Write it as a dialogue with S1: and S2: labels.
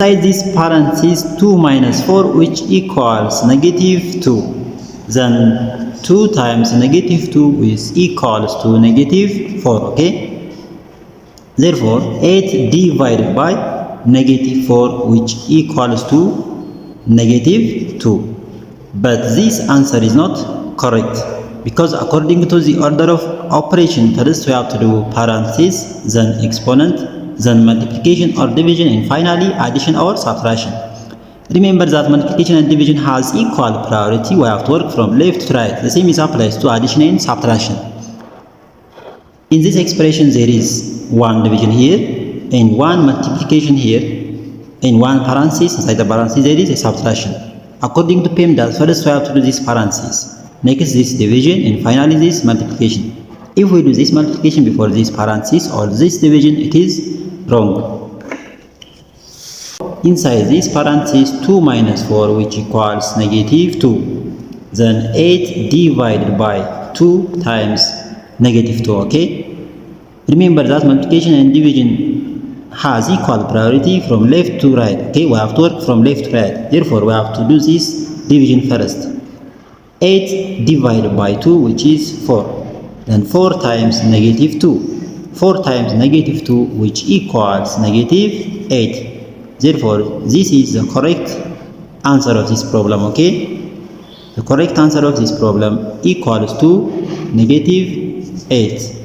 S1: Inside this parenthesis 2 minus 4 which equals negative 2. Then 2 times negative 2 is equals to negative 4. Okay. Therefore 8 divided by negative 4 which equals to negative 2. But this answer is not correct, because according to the order of operation, first we have to do parenthesis, then exponent, then multiplication or division, and finally addition or subtraction. Remember that multiplication and division has equal priority. We have to work from left to right. The same is applies to addition and subtraction. In this expression there is one division here and one multiplication here and one parenthesis. Inside the parenthesis there is a subtraction. According to PEMDAS, first we have to do this parenthesis, next this division, and finally this multiplication. If we do this multiplication before this parenthesis or this division, it is wrong. Inside this parenthesis 2 minus 4 which equals negative 2. Then 8 divided by 2 times negative 2. Okay. Remember that multiplication and division has equal priority from left to right. Okay, we have to work from left to right. Therefore, we have to do this division first. 8 divided by 2 which is 4. Then 4 times negative 2. 4 times negative 2 which equals negative 8. Therefore, this is the correct answer of this problem. Okay, the correct answer of this problem equals to negative 8.